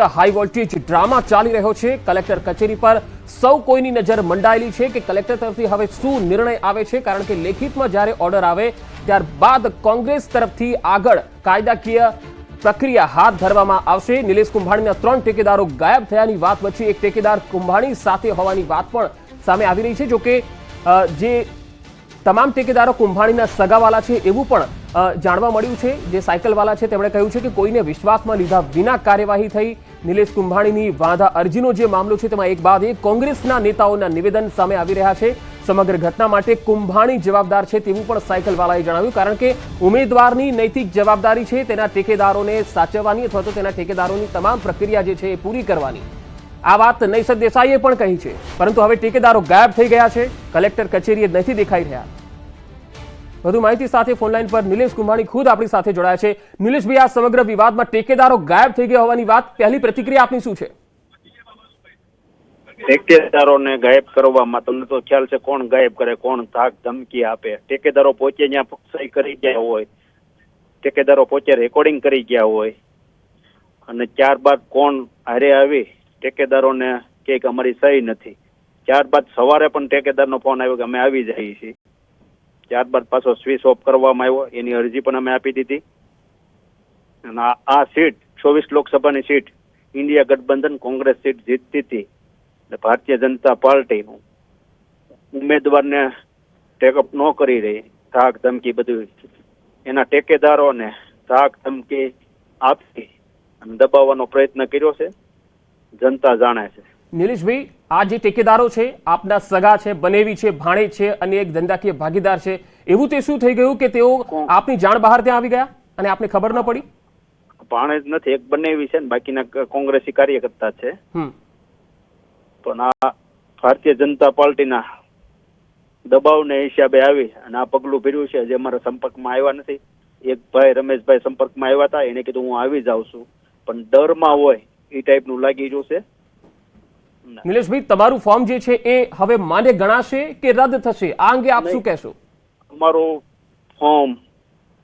High voltage drama ચાલી રહ્યો છે। કલેક્ટર કચેરી પર સૌ કોઈની નજર મંડાયેલી છે કે કલેક્ટર તરફથી હવે શું નિર્ણય આવે છે, કારણ કે લેખિતમાં જ્યારે ઓર્ડર આવે ત્યારબાદ કોંગ્રેસ તરફથી આગળ કાયદાકીય પ્રક્રિયા હાથ ધરવામાં આવશે। નિલેશ કુંભાણીના 3 ટેકેદારો ગાયબ થયાની વાત વચ્ચે એક ટેકેદાર કુંભાણી સાથે હોવાની વાત પણ સામે આવી રહી છે। જોકે જે તમામ ટેકેદારો કુંભાણીના સગાવાલા છે એવું પણ જાણવા મળ્યું છે। જે સાયકલવાલા છે તેમણે કહ્યું છે કે કોઈને વિશ્વાસમાં લીધા વિના કાર્યવાહી થઈ। નિલેશ કુંભાણીની વાંધા અરજીનો જે મામલો છે તેમાં એક બાદ એક કોંગ્રેસના નેતાઓના નિવેદન સામે આવી રહ્યા છે। સમગ્ર ઘટના માટે કુંભાણી જવાબદાર છે તેવું પણ સાયકલવાલાએ જણાવ્યું, કારણ કે ઉમેદવારની નૈતિક જવાબદારી છે તેના ટેકેદારોને સાચવવાની અથવા તો તેના ટેકેદારોની તમામ પ્રક્રિયા જે છે એ પૂરી કરવાની। આ વાત નૈસદ દેસાઈએ પણ કહી છે, પરંતુ હવે ટેકેદારો ગાયબ થઈ ગયા છે, કલેક્ટર કચેરીએ નથી દેખાઈ રહ્યા। વધુ માહિતી સાથે ફોનલાઈન પર નિલેશ કુંભાણી ખુદ આપણી સાથે જોડાયા છે। નિલેશભાઈ, આ સમગ્ર વિવાદમાં ટેકેદારો ગાયબ થઈ ગયા હોવાની વાત, પહેલી પ્રતિક્રિયા આપની શું છે? ટેકેદારોને ગાયબ કરવામાં તમને તો ખ્યાલ છે કોણ ગાયબ કરે, કોણ ધાક ધમકી આપે। ટેકેદારો પોતે ત્યાં સહી કરી ગયા હોય, ટેકેદારો પોતે રેકોર્ડિંગ કરી ગયા હોય, અને ત્યારબાદ કોણ હારે આવી ટેકેદારોને કે અમારી સહી નથી। ત્યારબાદ સવારે પણ ટેકેદારનો ફોન આવ્યો કે અમે આવી જઈએ છીએ। ત્યારબાદ પાછો સ્વિચ ઓફ કરવામાં આવ્યો, એની અરજી પણ અમે આપી દીધી। અને આ સીટ 24 લોકસભાની સીટ ઇન્ડિયા ગઠબંધન કોંગ્રેસ સીટ જીતતી હતી, એટલે ભારતીય જનતા પાર્ટીનું ઉમેદવારને ટેકઅપ ન કરી રહી, ધાક ધમકી બધું એના ટેકેદારોને ધાક ધમકી આપી અને દબાવવાનો પ્રયત્ન કર્યો છે, જનતા જાણે છે। નિલેશભાઈ, આ જે ટેકેદારો છે આપના સગા છે, બનેવી છે, ભાણેજ છે અને એક ધંધાકીય ભાગીદાર છે, એવું તે શું થઈ ગયું કે તેઓ આપની જાણ બહાર ત્યાં આવી ગયા અને આપને ખબર ન પડી? ભાણેજ નથી, એક બનેવી છે ને બાકીના કોંગ્રેસી કાર્યકર્તા છે। પણ આ ભારતીય જનતા પાર્ટીના દબાવને હિસાબે આવી અને આ પગલું ભર્યું છે। જે અમારા સંપર્કમાં આવ્યા નથી, એક ભાઈ રમેશભાઈ સંપર્કમાં આવ્યા હતા, એને કીધું હું આવી જાઉં છું, પણ ડરમાં હોય એ ટાઈપનું લાગી રહ્યું છે। નિલેશભાઈ, તમારું ફોર્મ જે છે એ હવે માન્ય ગણાશે કે રદ થશે, આ અંગે આપ શું કહેશો? અમારું ફોર્મ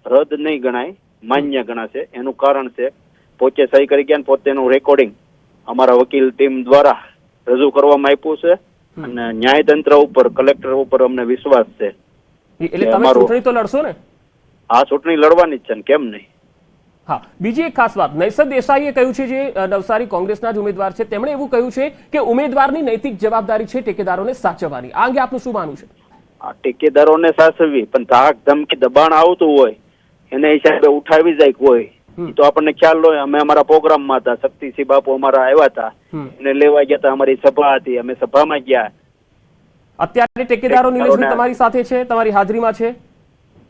રદ નહીં ગણાય, માન્ય ગણાશે। એનું કારણ છે પોતે સહી કરી ગયા, પોતેનું રેકોર્ડિંગ અમારા વકીલ ટીમ દ્વારા રજૂ કરવામાં આપ્યું છે, અને ન્યાયતંત્ર ઉપર, કલેક્ટર ઉપર અમને વિશ્વાસ છે। એટલે તમે ચૂંટણી તો લડશો ને? આ ચૂંટણી લડવાની જ છે ને, કેમ નહીં। હા, બીજી એક ખાસ વાત, નૈસદ દેસાઈએ કહ્યું છે, જે નવસારી કોંગ્રેસના જ ઉમેદવાર છે, તેમણે એવું કહ્યું છે કે ઉમેદવારની નૈતિક જવાબદારી છે ટેકેદારોને સાચવવાની। આ અંગે આપનું શું માનવું છે? આ ટેકેદારોને સાચવવી, પણ ધાક ધમકી દબાણ આવતું હોય એને હિસાબે ઉઠાવી જાય કોઈ, તો આપણને ખ્યાલ હોય। અમે અમારા પ્રોગ્રામમાં હતા, શક્તિસિંહ બાપુ અમારા આવ્યા હતા, એને લેવા ગયા હતા, અમારી સભા હતી, અમે સભામાં ગયા। અત્યારે ટેકેદારો નિલેશભાઈ તમારી સાથે છે, તમારી હાજરીમાં છે?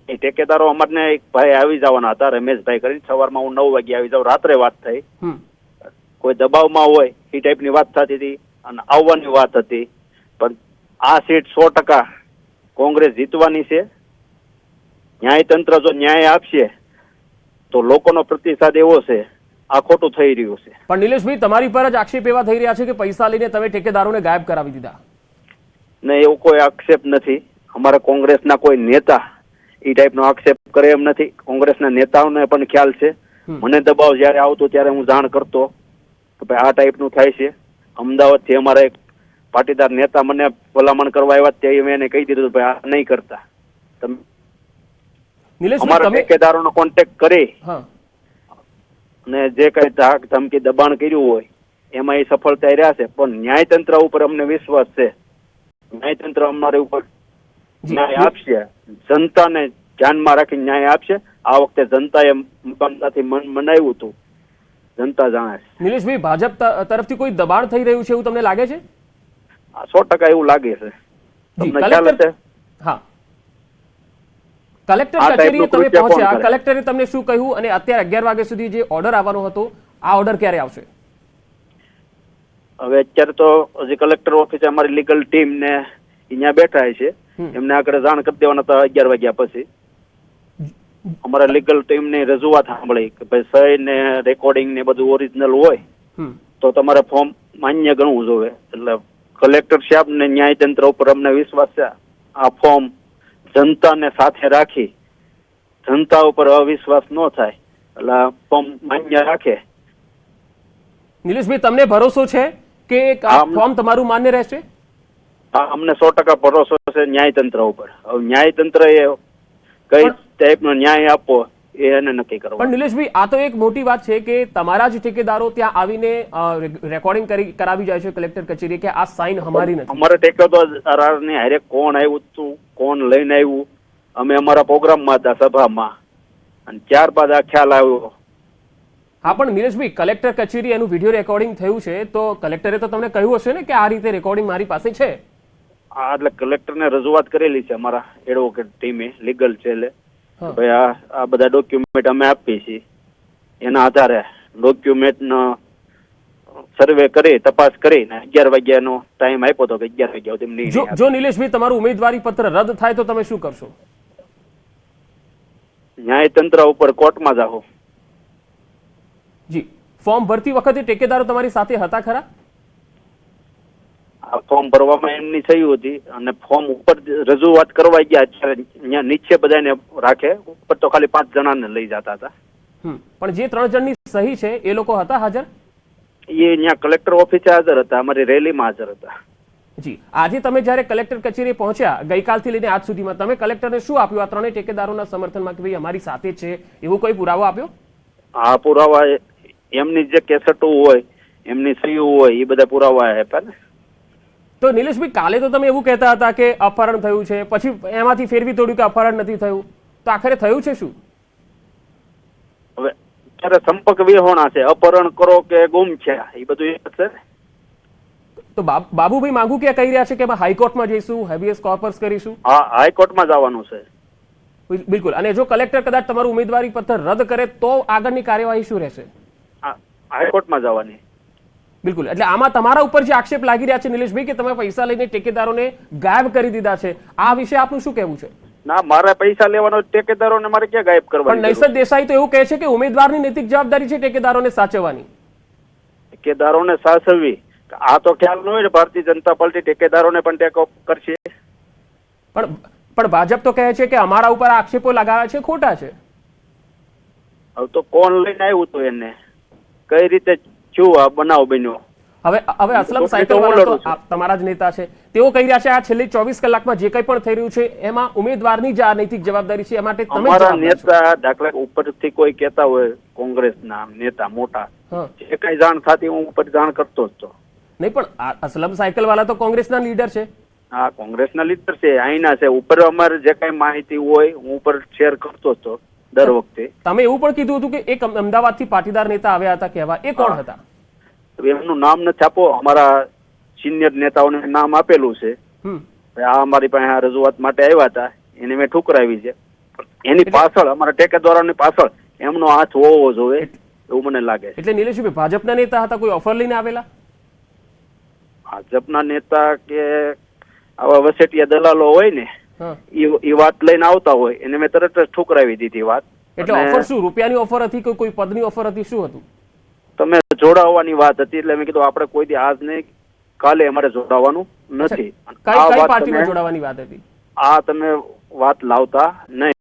એ ટેકેદારો અમારને એક ભાઈ આવી જવાના હતા, રમેશભાઈ કરીને, સવારમાં હું 9 વાગે આવી જાઉં, રાત્રે વાત થઈ। કોઈ દબાવમાં હોય એ ટાઈપની વાત થતી હતી અને આવવાની વાત હતી, પણ આ સીટ 100% કોંગ્રેસ જીતવાની છે। ન્યાયતંત્ર જો ન્યાય આપશે તો લોકોનો પ્રતિસાદ એવો છે, આ ખોટું થઈ રહ્યું છે। પણ નિલેશભાઈ, તમારી પર જ આક્ષેપ એવા થઈ રહ્યા છે કે પૈસા લઈને તમે ટેકેદારોને ગાયબ કરાવી દીધા। નહીં, એવું કોઈ આક્ષેપ નથી। અમારા કોંગ્રેસના કોઈ નેતા એ ટાઈપનો આક્ષેપ કરે એમ નથી। કોંગ્રેસના નેતાઓને પણ ખ્યાલ છે, મને દબાવ જયારે આવતો ત્યારે હું જાણ કરતો કે ભાઈ આ ટાઈપનું થાય છે। અમદાવાદથી અમારા એક પાટીદાર નેતા મને ભલામણ કરવા આવ્યા, તે મેં એને કહી દીધું ભાઈ આ નહીં કરતા, તમે અમારા ટેકેદારોનો કોન્ટેક્ટ કરી અને જે કઈ ધાક ધમકી દબાણ કર્યું હોય એમાં એ સફળતા રહ્યા છે। પણ ન્યાયતંત્ર ઉપર અમને વિશ્વાસ છે, ન્યાયતંત્ર અમારે ઉપર ન્યાય આપશે, જનતાને ધ્યાનમાં રાખીને ન્યાય આપશે। આ વખતે જનતાએ મકાનથી મનાવ્યું હતું, જનતા જાણે છે। નિલેશભાઈ, ભાજપ તરફથી કોઈ દબાણ થઈ રહ્યું છે એવું તમને લાગે છે? 100% એવું લાગે છે। તમને ખ્યાલ છે? હા, કલેક્ટર કચેરીએ તમે પહોંચ્યા, કલેક્ટરે તમને શું કહ્યું અને અત્યારે 11 વાગ્યા સુધી જે ઓર્ડર આવવાનો હતો, આ ઓર્ડર ક્યારે આવશે? હવે અત્યારે તો હજી કલેક્ટર ઓફિસે અમારી લીગલ ટીમ ને અહીંયા બેઠા છે, એમને આગળ જાણ કરી દેવાના હતા 11 વાગ્યા પછી। અમારા લીગલ ટીમ ની રજૂઆત સાંભળી કે ભાઈ સહી ને રેકોર્ડિંગ ને બધું ઓરિજિનલ હોય તો તમારે ફોર્મ માન્ય ગણવું જોઈએ। એટલે કલેક્ટર સાહેબ ને ન્યાયતંત્ર ઉપર અમને વિશ્વાસ છે, આ ફોર્મ જનતાને સાથે રાખી, જનતા ઉપર અવિશ્વાસ ન થાય, એટલે ફોર્મ માન્ય રાખે નિલેશભાઈ, તમને ભરોસો છે કે આ ફોર્મ તમારું માન્ય રહેશે? હા, અમને 100% ભરોસો છે ન્યાયતંત્ર ઉપર. હવે ન્યાયતંત્ર એ કઈ ટાઈપનો ન્યાય આપવો એ એને નક્કી પણ કરવાનું. નિલેશભાઈ, આ તો એક મોટી વાત છે કે તમારા જ ઠેકેદારો ત્યાં આવીને રેકોર્ડિંગ કરાવી જાય છે કલેક્ટર કચેરી કે આ સાઇન અમારી નથી. અમારે ઠેકેદારની હારે કોણ આવ્યું હતું, કોણ લઈને આવ્યું, અમે અમારા પ્રોગ્રામમાં હતા, સભામાં, અને ત્યારબાદ આ ખ્યાલ આવ્યો. હા, પણ નિલેશભાઈ, કલેક્ટર કચેરી એનું વિડીયો રેકોર્ડિંગ થયું છે તો કલેક્ટરે તો તમને કહ્યું હશે ને કે આ રીતે રેકોર્ડિંગ મારી પાસે છે? આ એટલે કલેક્ટરને રજૂઆત કરેલી છે અમારા એડવોકેટ ટીમે, લીગલ સેલે. હા. ભાઈ આ બધા ડોક્યુમેન્ટ અમે આપીએ છીએ, એના આધારે ડોક્યુમેન્ટનો સર્વે કરી, તપાસ કરીને 11 વાગ્યાનો ટાઈમ આપ્યો હતો કે 11 વાગ્યા સુધી નિર્ણય આપે. જો નિલેશભાઈ તમારું ઉમેદવારી પત્ર રદ થાય તો તમે શું કરશો? ન્યાયતંત્ર ઉપર કોર્ટમાં જાઓ. જી, ફોર્મ ભરતી વખતે ઠેકેદારો તમારી સાથે હતા ખરા? આ ફોર્મ ભરવામાં એમની થયું હતી અને ફોર્મ ઉપર રજૂઆત કરવા ગયા, અત્યારે ત્યાં નીચે બધાને રાખે, ઉપર તો ખાલી 5 જણાને લઈ જતા હતા. પણ જે 3 જણની સહી છે એ લોકો હતા હાજર? એ ત્યાં કલેક્ટર ઓફિસે હાજર હતા, અમારી રેલીમાં હાજર હતા. જી, આજે તમે જ્યારે કલેક્ટર કચેરી પહોંચ્યા ગઈકાલથી લઈને આજ સુધીમાં તમે કલેક્ટરને શું આપ્યું આ ત્રણેય ઠેકેદારોના સમર્થનમાં કે ભાઈ અમારી સાથે છે એવો કોઈ પુરાવો આપ્યો? આ પુરાવા એમની જે કેસેટો હોય, એમની સહીઓ હોય, એ બધા પુરાવા આપ્યા ને. તો નિલેશભાઈ, કાલે તો તમે એવું કહેતા હતા કે અપહરણ થયું છે, પછી એમાંથી ફેરવી તોડ્યું કે અપહરણ નથી થયું, તો આખરે થયું છે શું? હવે ત્યારે સંપર્ક વિહોણા છે, અપહરણ કરો કે ગુમ છે, એ બધું એક છે. તો બાબુભાઈ માંગુ કે કહી રહ્યા છે કે હાઈકોર્ટમાં જઈશું, હેબિયસ કોર્પસ કરીશું? હા, હાઈકોર્ટમાં જવાનું છે. બિલકુલ. અને જો કલેક્ટર કદાચ તમારું ઉમેદવારી પત્ર રદ કરે તો આગળની કાર્યવાહી શું રહેશે? હાઈકોર્ટમાં જવાની. બિલકુલ. એટલે આમાં તમારા ઉપર જે આક્ષેપ લાગી રહ્યા છે નિલેશભાઈ કે તમે પૈસા લઈને ઠેકેદારોને ગાયબ કરી દીધા છે, આ વિશે આપનું શું કહેવું છે? ના, મારે પૈસા લેવાનો, ઠેકેદારોને મારે ક્યાં ગાયબ કરવાની? પણ નૈસદ દેસાઈ તો એવું કહે છે કે ઉમેદવારની નૈતિક જવાબદારી છે ઠેકેદારોને સાચવવાની. ઠેકેદારોને સાચવવી, આ તો ખ્યાલ ન હોય ને ભારતીય જનતા પાર્ટી ઠેકેદારોને પણ ટેકો કરશે. પણ ભાજપ તો કહે છે કે અમારા ઉપર આક્ષેપો લગાવ્યા છે ખોટા છે. હવે તો કોણ લઈને આવ્યું હતું, એને કઈ રીતે શું આ બનાવ બન્યો? હવે અસલમ સાયકલ વાળા તો તમારા જ નેતા છે, તેઓ કહી રહ્યા છે આ છેલ્લી 24 કલાકમાં જે કંઈ પણ થઈ રહ્યું છે એમાં ઉમેદવારની જ આ નૈતિક જવાબદારી છે, એ માટે તમે અમારા નેતા દાખલા ઉપરથી કોઈ કહેતા હોય, કોંગ્રેસના નેતા મોટા, જે કઈ જાણ થતી હું ઉપર જાણ કરતો જ તો. નહીં, પણ અસલમ સાયકલ વાળા તો કોંગ્રેસના લીડર છે. હા, કોંગ્રેસના લીડર છે, અહીંના છે, ઉપર અમારે જે કઈ માહિતી હોય હું ઉપર શેર કરતો જ તો દર વખતે. તમે એવું પણ કીધું હતું કે એક અમદાવાદથી પાટીદાર નેતા આવ્યા હતા કહેવા, એ કોણ હતા? એમનું નામ નથી આપો, અમારા સિનિયર નેતાઓને નામ આપેલું છે. આ અમારી પાસે રજૂઆત માટે આવ્યા હતા, એને મેં ઠુકરાવી છે. એની પાછળ, અમારા ઠેકેદારોની પાછળ એમનો હાથ હોવો જોઈએ એવું મને લાગે છે. એટલે નિલેશભાઈ ભાજપના નેતા હતા, કોઈ ઓફર લઈને આવેલા? ભાજપના નેતા કે આવા વસેટિયા દલાલો હોય ને, એ વાત લઈને આવતા હોય, એને મેં તરત જ ઠુકરાવી દીધી વાત. એટલે ઓફર શું, રૂપિયાની ઓફર હતી કે કોઈ પદની ઓફર હતી, શું હતું? તમે જોડાવાની વાત હતી, એટલે મેં કીધું આપણે કોઈ દી આજ નહીં કાલે અમારે જોડાવાનું નથી. કઈ પાર્ટીમાં જોડાવાની વાત હતી? આ તમે વાત લાવતા નહીં.